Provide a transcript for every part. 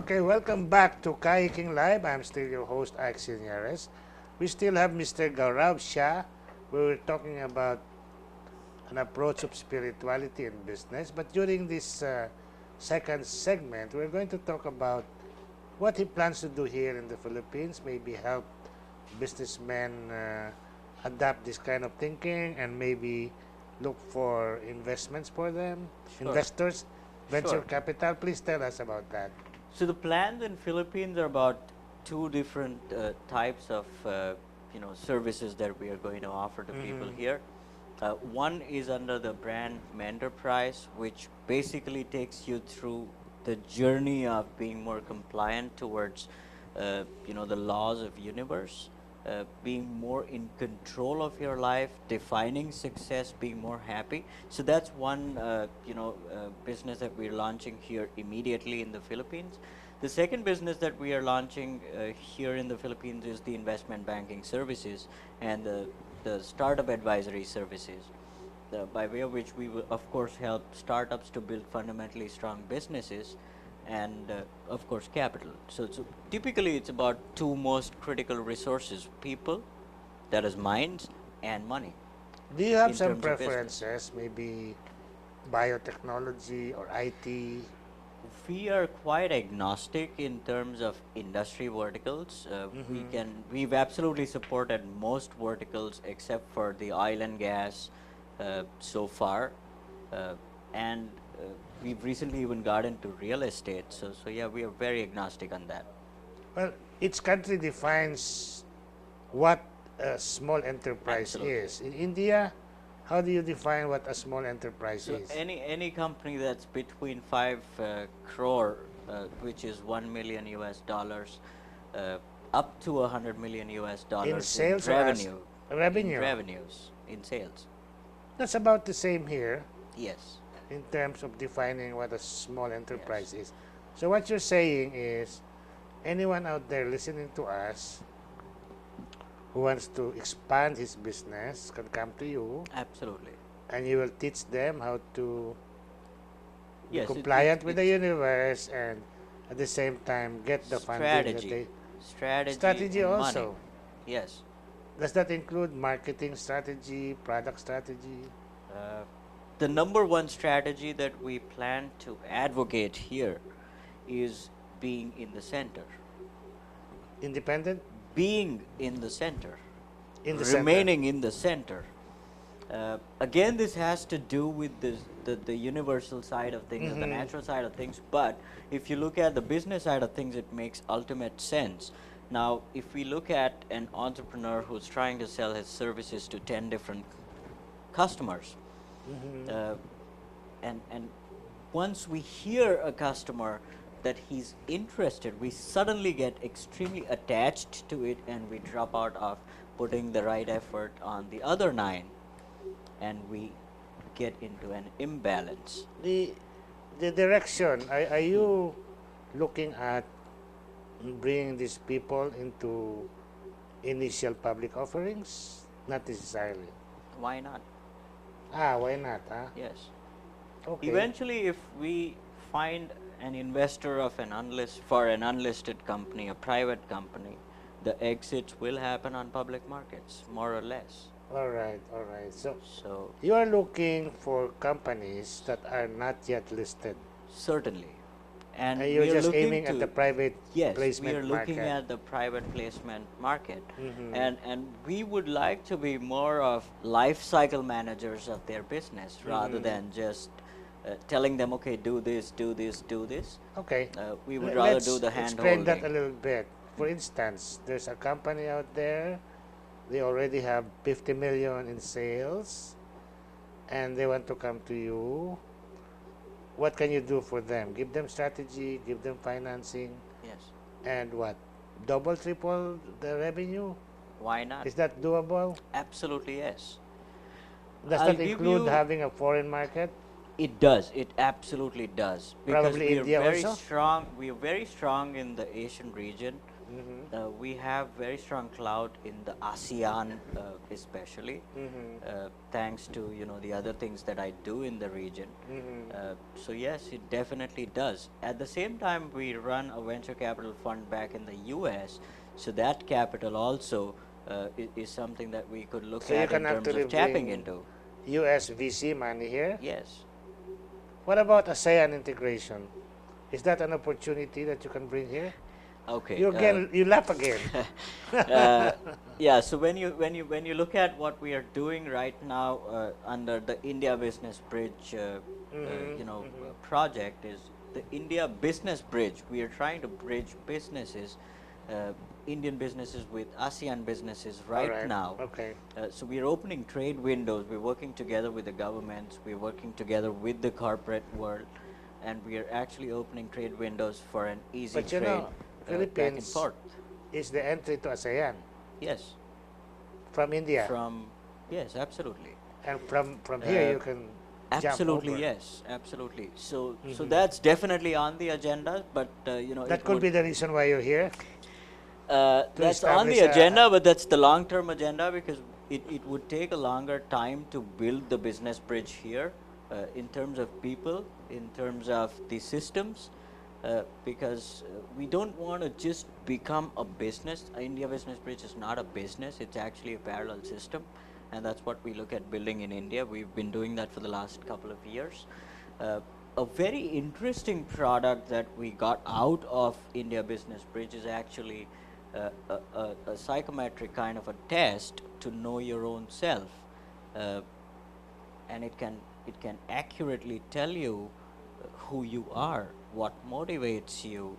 Okay, welcome back to Iking Live. I'm still your host, Ike Seneres. We still have Mr. Gaurav Shah. We were talking about an approach of spirituality in business. But during this second segment, we're going to talk about what he plans to do here in the Philippines, maybe help businessmen adapt this kind of thinking and maybe look for investments for them, Sure, investors, venture sure. capital. Please tell us about that. So the plans in Philippines are about two different types of services that we are going to offer to people Mm-hmm. here. One is under the brand Mentorprise, which basically takes you through the journey of being more compliant towards the laws of universe, being more in control of your life, defining success, being more happy. So that's one business that we're launching here immediately in the Philippines. The second business that we are launching here in the Philippines is the investment banking services and the startup advisory services, by way of which we will of course help startups to build fundamentally strong businesses and of course capital. So typically it's about two most critical resources: people, that is minds, and money Do you have in some terms of business. preferences, maybe biotechnology or IT? We are quite agnostic in terms of industry verticals. Mm-hmm. We've absolutely supported most verticals except for the oil and gas so far, uh, and we've recently even got into real estate. So yeah, we are very agnostic on that. Well, each country defines what a small enterprise Absolutely. is. In India, how do you define what a small enterprise So is? any company that's between 5 crore, which is 1 million US dollars, uh, up to 100 million US In dollars in sales or as revenue, in revenue? revenues, in sales. That's about the same here Yes, in terms of defining what a small yes. enterprise is. So what you're saying is anyone out there listening to us who wants to expand his business can come to you Absolutely. and you will teach them how to be Yes, compliant with the it's universe and at the same time get the funding that strategy, they strategy strategy and money. also. Yes. Does that include marketing strategy, product strategy? Uh, the number one strategy that we plan to advocate here is being in the center. Independent Being in the center, in the center. remaining in the center. Again, this has to do with the universal side of things, the Mm-hmm. natural side of things. But if you look at the business side of things, it makes ultimate sense. Now, if we look at an entrepreneur who's trying to sell his services to 10 different customers, Mm-hmm. uh, and once we hear a customer that he's interested, we suddenly get extremely attached to it and we drop out of putting the right effort on the other nine, and we get into an imbalance. The the direction. Are Hmm. you looking at bringing these people into initial public offerings? Not necessarily. Why not? Why not? Huh? Yes. Okay. Eventually, if we find an investor of an unlisted company, a private company, the exits will happen on public markets, more or less. All right. All right. So So you are looking for companies that are not yet listed, certainly. and And you're we are just looking aiming at the to, private yes, we placement are looking market. at the private placement market. Mm-hmm. And we would like to be more of life cycle managers of their business rather Mm-hmm. than just telling them, okay, do this, do this, do this. Okay. We would rather do Let's the hand explain that a holding. little bit. For instance, there's a company out there. They already have 50 million in sales, and they want to come to you. What can you do for them? Give them strategy, give them financing, Yes. and what? Double, triple the revenue? Why not? Is that doable? Absolutely, yes. Does I'll that give include you, having a foreign market? it does. It absolutely does. Because Probably we are India very also? strong. We are very strong in the Asian region. We have very strong clout in the ASEAN, especially, thanks to the other things that I do in the region. So yes, it definitely does. At the same time, we run a venture capital fund back in the U.S., so that capital also is something that we could look So you at can in terms actually of tapping bring into. US VC money here. Yes. What about ASEAN integration? Is that an opportunity that you can bring here? Okay. You again, you laugh again. uh, yeah. So when you look at what we are doing right now under the India Business Bridge, project is the India Business Bridge. We are trying to bridge businesses, uh, Indian businesses with ASEAN businesses All right right. now. Okay. So we are opening trade windows. We're working together with the governments. We're working together with the corporate world, and we are actually opening trade windows for an easy But you trade know, back and Philippines forth. is the entry to ASEAN Yes, from India, from yes, absolutely. and from here Uh, you can jump Absolutely, over. yes, absolutely. So that's definitely on the agenda, but That it could would be the reason why you're here to that's on the establish agenda, but that's the long-term agenda because it would take a longer time to build the business bridge here, in terms of people, in terms of the systems, because we don't want to just become a business. India Business Bridge is not a business; it's actually a parallel system, and that's what we look at building in India. We've been doing that for the last couple of years. Uh, a very interesting product that we got out of India Business Bridge is actually a psychometric kind of a test to know your own self, uh, and it can accurately tell you who you are, what motivates you,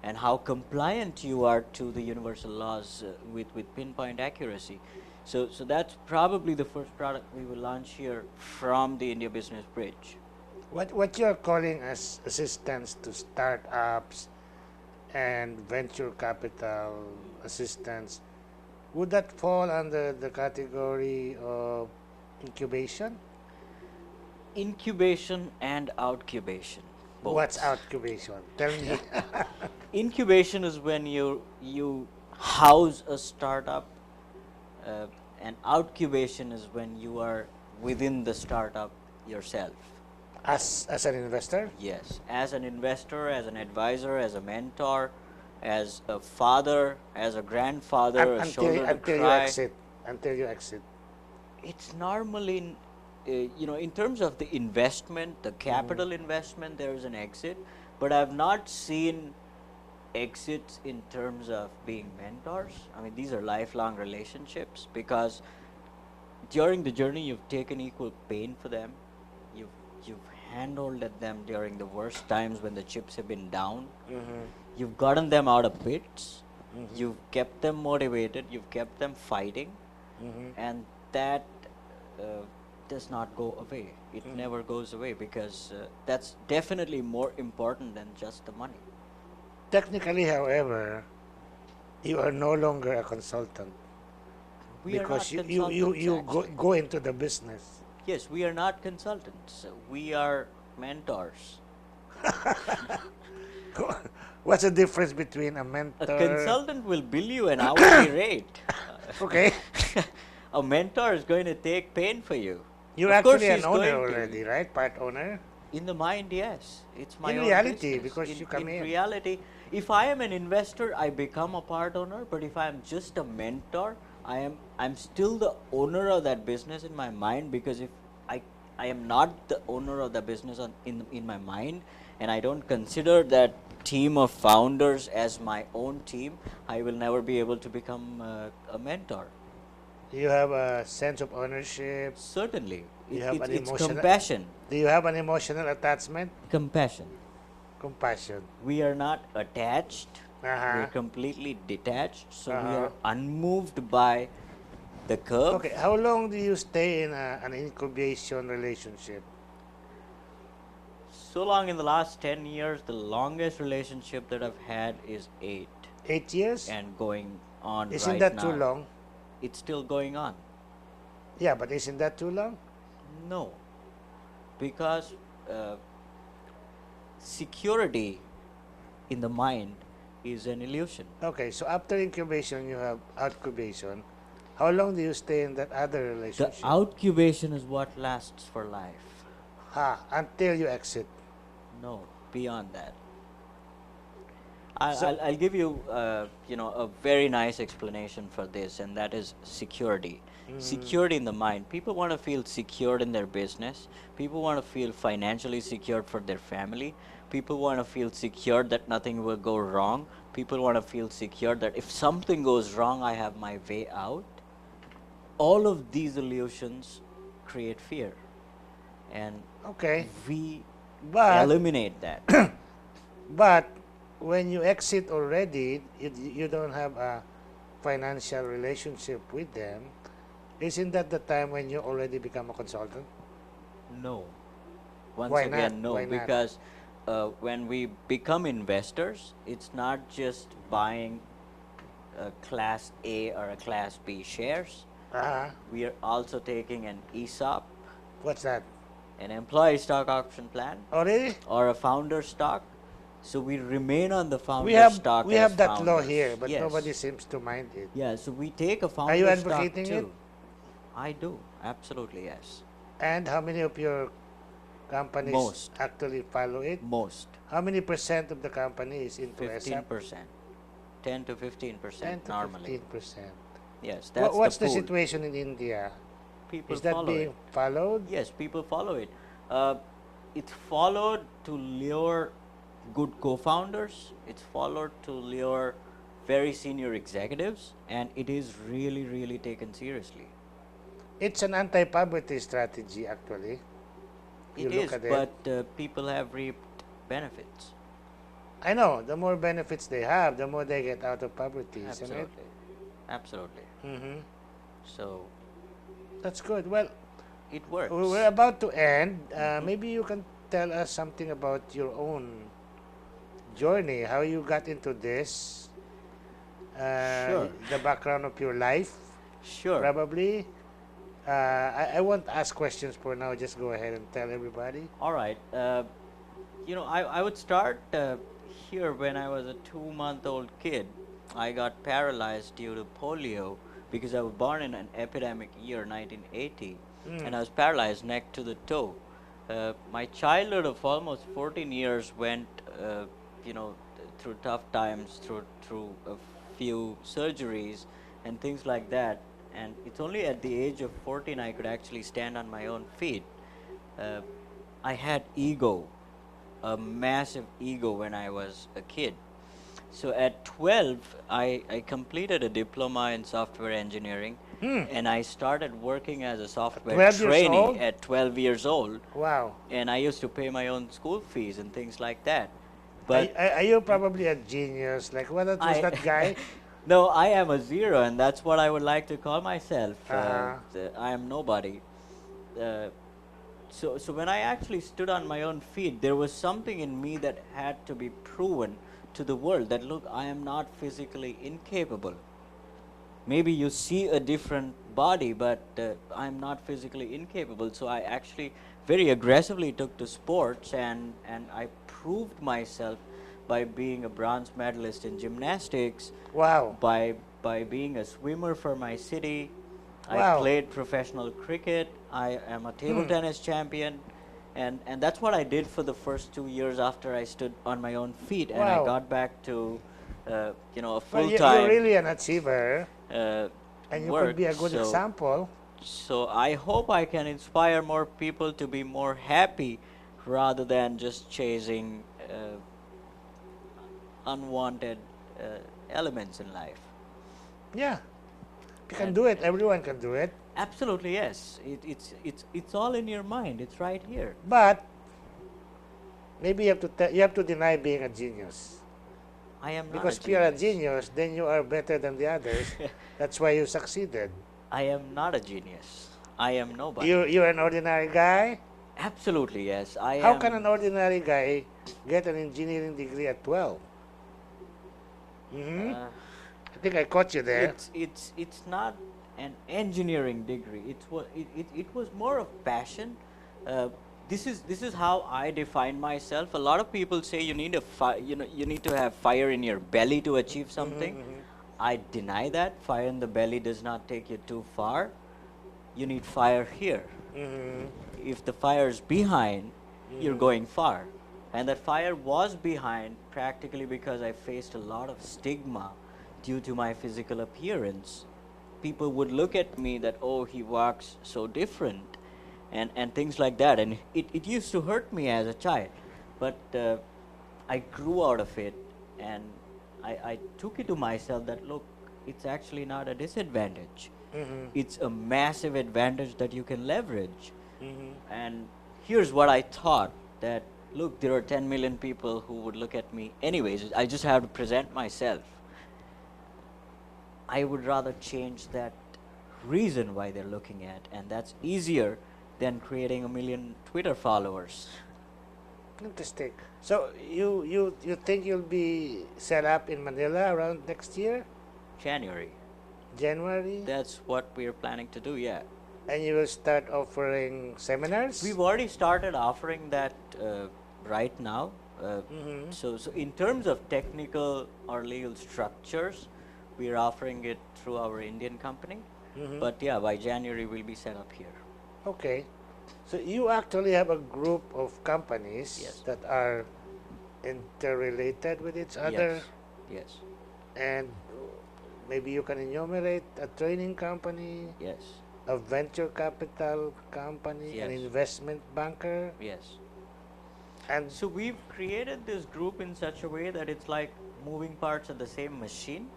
and how compliant you are to the universal laws with pinpoint accuracy. So that's probably the first product we will launch here from the India Business Bridge. what you're calling as assistance to startups and venture capital assistance. Would that fall under the category of incubation? Incubation and outcubation, What's both. outcubation? Tell me. Incubation is when you house a startup, uh, and outcubation is when you are within the startup yourself. As an investor? Yes, as an investor, as an advisor, as a mentor, as a father, as a grandfather, a Until shoulder to until you cry. exit. Until you exit. It's normally, in terms of the investment, the capital investment, there is an exit, but I've not seen exits in terms of being mentors. I mean, these are lifelong relationships because during the journey, you've taken equal pain for them. You've you've handled at them during the worst times when the chips have been down. You've gotten them out of pits. You've kept them motivated. You've kept them fighting, and that uh, does not go away. It never goes away because that's definitely more important than just the money. Technically, however, you are no longer a consultant We are because not you consultants, actually. go into the business. Yes, we are not consultants. We are mentors. What's the difference between a A mentor? consultant will bill you an hourly rate. Okay, A mentor is going to take pain for you. you're Of course, actually an he's owner going to. already, right? Part owner. In the mind, yes. It's my In own reality, business. because you come In in. reality, if I am an investor, I become a part owner. But if I am just a mentor, I'm still the owner of that business in my mind because if I I am not the owner of the business in my mind, and I don't consider that team of founders as my own team, I will never be able to become a mentor. You have a sense of ownership. Certainly, You have an it's emotional. compassion. Do you have an emotional attachment? Compassion. Compassion. We are not attached, Uh we huh. are completely detached, so Uh we huh. are unmoved by the curve. Okay. How long do you stay in an incubation relationship? So long in the last 10 years, the longest relationship that I've had is 8, 8 years? and going on Isn't right that too now. long? It's still going on. Yeah, but isn't that too long? No, because security in the mind is an illusion. Okay, so after incubation, you have outcubation. How long do you stay in that other The relationship? outcubation is what lasts for life. Until you exit. No, beyond that. So, I'll give you, a very nice explanation for this, and that is security. mm, Security in the mind. People want to feel secured in their business. People want to feel financially secured for their family. People want to feel secure that nothing will go wrong. People want to feel secure that if something goes wrong, I have my way out. All of these illusions create fear, and okay, we but eliminate that. but when you exit already, you don't have a financial relationship with them. Isn't that the time when you already become a consultant? No. Once Why not? again, no, Why not? because when we become investors, it's not just buying a Class A or a Class B shares. Uh-huh. We are also taking an ESOP, What's that? an employee stock option plan, Oh, really? or a founder stock. So we remain on the We founder have stock we as have that law here, founders. but nobody Yes. seems to mind it. Yeah, so we take a Are you founder stock advocating it? too. I do, absolutely, yes. And how many of your companies Most, actually follow it? most, How many percent of the company is into SAP? 15%, 10 to 10 15% to normally. 15%. Yes, that's the What's the pool. situation in India? People Is that follow being it. followed? Yes, people follow it. Uh, it's followed to lure good co-founders. It's followed to lure very senior executives, and it is really, really taken seriously. It's an anti-poverty strategy, actually. You It look is, at it. but people have reaped benefits. I know, the more benefits they have, the more they get out of poverty, isn't it? Absolutely, absolutely. Mm-hmm. So That's good. Well, it we're works. about to end. Hmm. Maybe you can tell us something about your own journey, how you got into this, Sure, the background of your life, sure. probably. I won't ask questions for now. Just go ahead and tell everybody. All right. I would start here when I was a 2-month-old kid. I got paralyzed due to polio because I was born in an epidemic year, 1980, Mm. and I was paralyzed neck to the toe. My childhood of almost 14 years went, through tough times, through a few surgeries and things like that. And it's only at the age of 14 I could actually stand on my own feet. Uh, I had ego, a massive ego when I was a kid. So at 12, I completed a diploma in software engineering, Hmm. and I started working as a At software 12 years trainee old? at 12 years old, Wow. and I used to pay my own school fees and things like that. Are, But are you probably a genius? Like, what was I, that guy? no, I am a zero, and that's what I would like to call myself. Uh-huh. I am nobody. Uh, so when I actually stood on my own feet, there was something in me that had to be proven to the world that look, I am not physically incapable. Maybe you see a different body, but I'm not physically incapable. So I actually very aggressively took to sports, and I proved myself by being a bronze medalist in gymnastics, Wow. by being a swimmer for my city. I Wow. played professional cricket. I am a table Hmm. tennis champion. And that's what I did for the first 2 years after I stood on my own feet, and I Wow. got back to a Well, full you're time really an achiever, uh, and you could work. be a good So example. so I hope I can inspire more people to be more happy rather than just chasing unwanted elements in life. Yeah, you can And do it. Everyone can do it. absolutely yes, it's all in your mind. It's right here. But maybe you have to deny being a genius. I am not a Because if you're a genius. genius, then you are better than the others. That's why you succeeded. I am not a genius. I am You nobody. you're an ordinary guy. Absolutely yes. I How can an am. ordinary guy get an engineering degree at 12? Mm-hmm. Uh, I think I caught you there. it's not an engineering degree. It was more of passion. Uh, this is how I define myself. A lot of people say you need you need to have fire in your belly to achieve something. I deny that. Fire in the belly does not take you too far. You need fire here. If the fire is behind, you're going far. And that fire was behind practically because I faced a lot of stigma due to my physical appearance. People would look at me that, oh, he walks so different, and things like that. And it used to hurt me as a child. But I grew out of it, and I took it to myself that, look, it's actually not a disadvantage. It's a massive advantage that you can leverage. And here's what I thought, that look, there are 10 million people who would look at me anyways. I just have to present myself. I would rather change that reason why they're looking at, and that's easier than creating a million Twitter followers. Interesting. So you think you'll be set up in Manila around next year, January. January, That's what we're planning to do, yeah. and you will start offering seminars? We've already started offering that right now. So in terms of technical or legal structures, we're offering it through our Indian company. But yeah, by January we'll be set up here. Okay. So you actually have a group of companies Yes. that are interrelated with each other, Yes. Yes. and maybe you can enumerate a training company, Yes. a venture capital company, an Yes. investment banker, Yes. and So we've created this group in such a way that it's like moving parts of the same machine.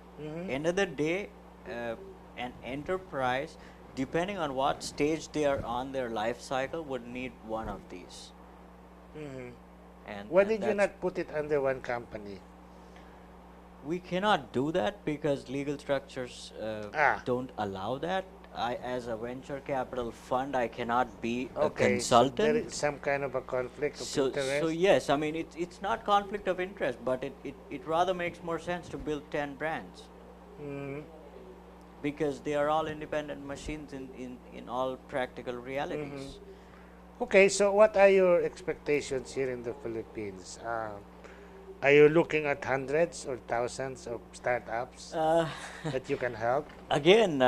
End of the day, an enterprise, depending on what stage they are on their life cycle, would need one of these. And why and did you that's- not put it under one company? We cannot do that because legal structures don't allow that. As a venture capital fund, I cannot be a Okay, so there consultant. is some kind of a conflict of So interest. yes, I mean it's not conflict of interest, but it rather makes more sense to build 10 brands because they are all independent machines in all practical realities. Okay, so what are your expectations here in the Philippines? Are you looking at hundreds or thousands of startups that you can help? Again,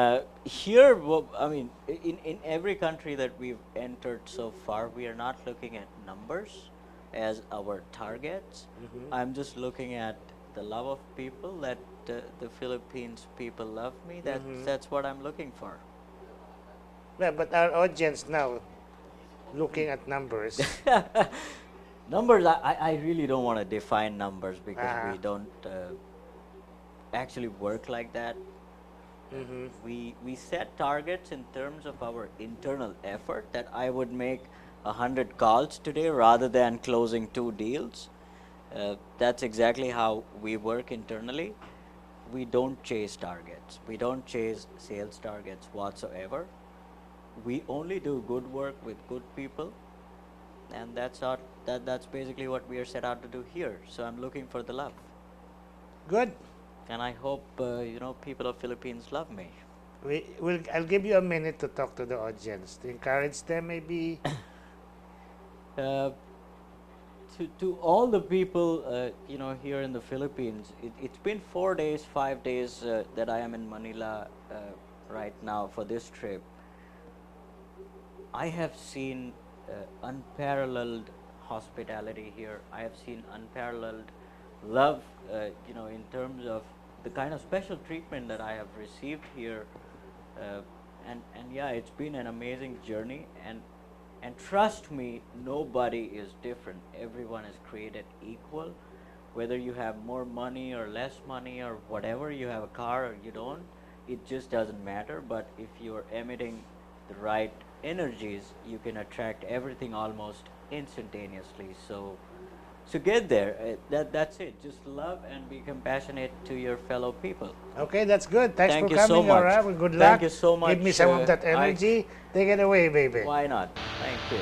here, I mean, in every country that we've entered so far, we are not looking at numbers as our targets. I'm just looking at the love of people, that the Philippines people love me. That's what I'm looking for. Yeah, but our audience now looking at numbers. Numbers, I really don't want to define numbers because we don't actually work like that. We set targets in terms of our internal effort, that I would make 100 calls today rather than closing 2 deals. That's exactly how we work internally. We don't chase targets. We don't chase sales targets whatsoever. We only do good work with good people, and that's basically what we are set out to do here. So I'm looking for the love, Good. and I hope people of Philippines love me. I'll give you a minute to talk to the audience, to encourage them maybe. Uh, to all the people here in the Philippines, it's been 4 days, 5 days that I am in Manila right now for this trip. I have seen unparalleled hospitality here. I have seen unparalleled love, in terms of the kind of special treatment that I have received here. And yeah, it's been an amazing journey. And trust me, nobody is different. Everyone is created equal. Whether you have more money or less money or whatever, you have a car or you don't, it just doesn't matter. But if you're emitting the right energies, you can attract everything almost instantaneously. So get there. That's it. Just love and be compassionate to your fellow people. Okay, that's good. Thanks Thank for you so coming, much. Gaurav. Good Thank luck. you so much, Give me some of that Ike. energy. Take it away, baby. Why not? Thank you.